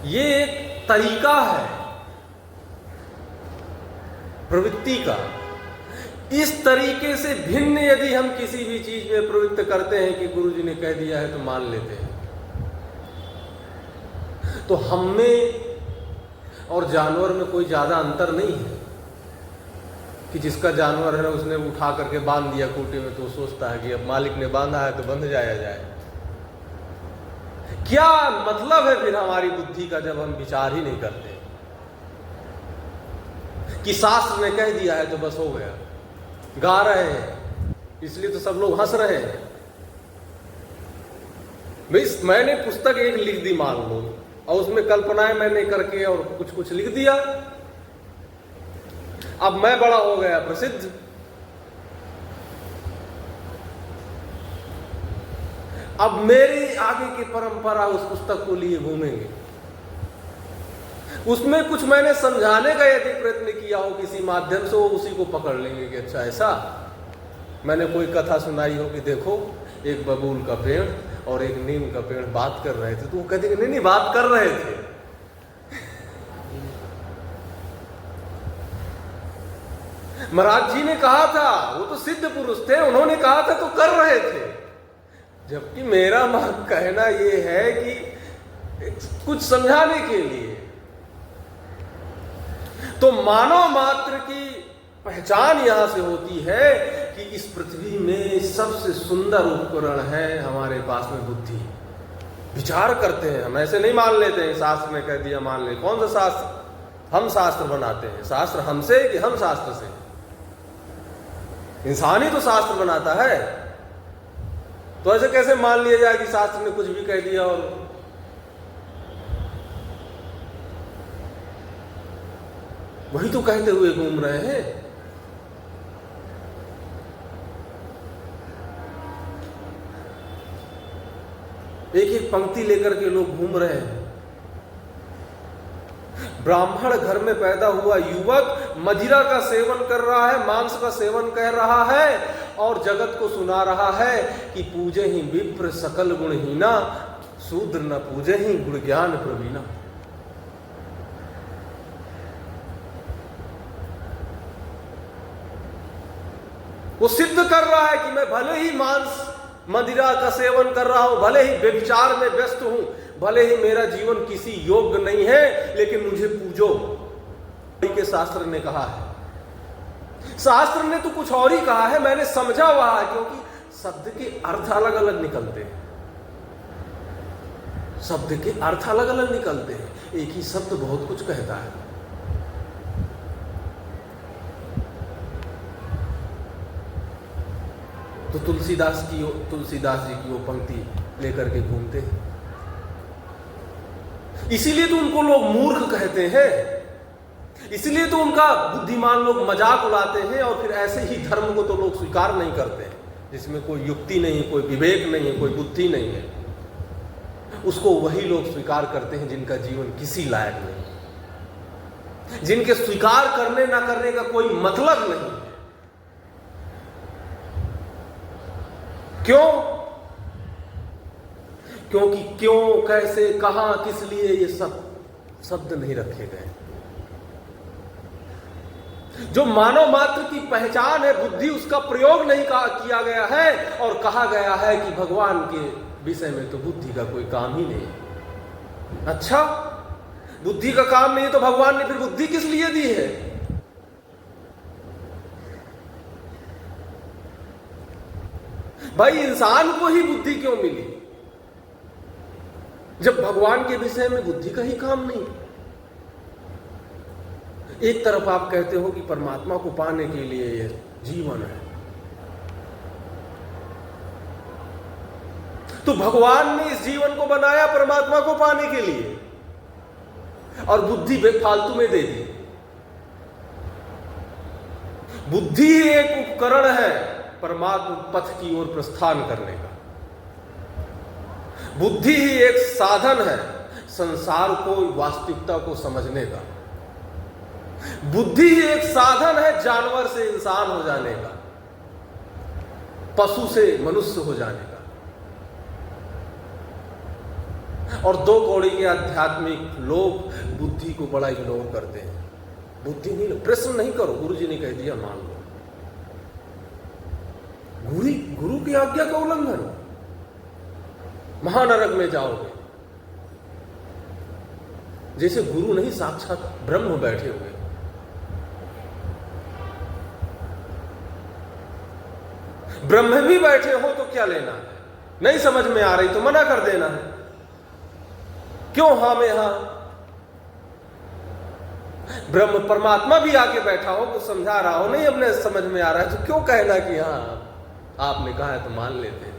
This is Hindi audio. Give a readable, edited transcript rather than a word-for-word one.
ये एक तरीका है प्रवृत्ति का। इस तरीके से भिन्न यदि हम किसी भी चीज में प्रवृत्त करते हैं कि गुरु जी ने कह दिया है तो मान लेते हैं, तो हम में और जानवर में कोई ज्यादा अंतर नहीं है कि जिसका जानवर है उसने उठा करके बांध दिया खूंटे में, तो वो सोचता है कि अब मालिक ने बांधा है तो बंध जाया जाए। क्या मतलब है फिर हमारी बुद्धि का जब हम विचार ही नहीं करते कि शास्त्र ने कह दिया है तो बस हो गया। गा रहे हैं इसलिए तो सब लोग हंस रहे हैं। मैंने पुस्तक एक लिख दी मान लो, और उसमें कल्पनाएं मैंने करके और कुछ कुछ लिख दिया। अब मैं बड़ा हो गया प्रसिद्ध, अब मेरी आगे की परंपरा उस पुस्तक को लिए घूमेंगे। उसमें कुछ मैंने समझाने का यदि प्रयत्न किया हो किसी माध्यम से, वो उसी को पकड़ लेंगे कि अच्छा ऐसा। मैंने कोई कथा सुनाई हो कि देखो एक बबूल का पेड़ और एक नीम का पेड़ बात कर रहे थे, तो वो कहते कि नहीं बात कर रहे थे। महाराज जी ने कहा था, वो तो सिद्ध पुरुष थे, उन्होंने कहा था तो कर रहे थे। जबकि मेरा कहना ये है कि कुछ समझाने के लिए। तो मानव मात्र की पहचान यहां से होती है कि इस पृथ्वी में सबसे सुंदर उपकरण है हमारे पास में बुद्धि। विचार करते हैं हम, ऐसे नहीं मान लेते हैं शास्त्र ने कह दिया मान ले। कौन सा शास्त्र? हम शास्त्र बनाते हैं। शास्त्र हमसे कि हम शास्त्र से? इंसान ही तो शास्त्र बनाता है। तो ऐसे कैसे मान लिया जाए कि शास्त्र ने कुछ भी कह दिया और वही तो कहते हुए घूम रहे हैं। एक एक पंक्ति लेकर के लोग घूम रहे हैं। ब्राह्मण घर में पैदा हुआ युवक मदिरा का सेवन कर रहा है, मांस का सेवन कर रहा है और जगत को सुना रहा है कि पूजे ही विप्र सकल गुणहीना, शूद्र न पूजे ही गुण ज्ञान प्रवीणा। वो सिद्ध कर रहा है कि मैं भले ही मांस मदिरा का सेवन कर रहा हूं, भले ही व्यभिचार में व्यस्त हूं, भले ही मेरा जीवन किसी योग्य नहीं है, लेकिन मुझे पूजो। के शास्त्र ने कहा है। शास्त्र ने तो कुछ और ही कहा है, मैंने समझा हुआ है, क्योंकि शब्द के अर्थ अलग अलग निकलते हैं। शब्द के अर्थ अलग अलग निकलते हैं। एक ही शब्द बहुत कुछ कहता है। तो तुलसीदास जी की वो पंक्ति लेकर के घूमते हैं। इसीलिए तो उनको लोग मूर्ख कहते हैं, इसलिए तो उनका बुद्धिमान लोग मजाक उड़ाते हैं। और फिर ऐसे ही धर्म को तो लोग स्वीकार नहीं करते हैं, जिसमें कोई युक्ति नहीं, कोई विवेक नहीं है, कोई बुद्धि नहीं है। उसको वही लोग स्वीकार करते हैं जिनका जीवन किसी लायक नहीं, जिनके स्वीकार करने ना करने का कोई मतलब नहीं। क्यों? क्योंकि क्यों, कैसे, कहां, किस लिए, ये सब शब्द नहीं रखे गए। जो मानव मात्र की पहचान है बुद्धि, उसका प्रयोग नहीं किया गया है। और कहा गया है कि भगवान के विषय में तो बुद्धि का कोई काम ही नहीं। अच्छा, बुद्धि का काम नहीं तो भगवान ने फिर बुद्धि किस लिए दी है? भाई इंसान को ही बुद्धि क्यों मिली जब भगवान के विषय में बुद्धि का ही काम नहीं? एक तरफ आप कहते हो कि परमात्मा को पाने के लिए यह जीवन है, तो भगवान ने इस जीवन को बनाया परमात्मा को पाने के लिए, और बुद्धि फालतू में दे दी। बुद्धि एक उपकरण है परमात्मा पथ की ओर प्रस्थान करने का। बुद्धि ही एक साधन है संसार को, वास्तविकता को समझने का। बुद्धि ही एक साधन है जानवर से इंसान हो जाने का, पशु से मनुष्य हो जाने का। और दो कौड़ी के आध्यात्मिक लोग बुद्धि को बड़ा इग्नोर करते हैं। बुद्धि नहीं, प्रश्न नहीं करो, गुरु जी ने कह दिया मान लो। गुरु की आज्ञा का उल्लंघन, महानरक में जाओगे। जैसे गुरु नहीं, साक्षात ब्रह्म बैठे हुए। ब्रह्म भी बैठे हो तो क्या लेना है? नहीं समझ में आ रही तो मना कर देना है। क्यों हां में हां? ब्रह्म परमात्मा भी आके बैठा हो तो समझा रहा हो, नहीं अपने समझ में आ रहा है तो क्यों कहना कि हाँ आपने कहा है तो मान लेते हैं।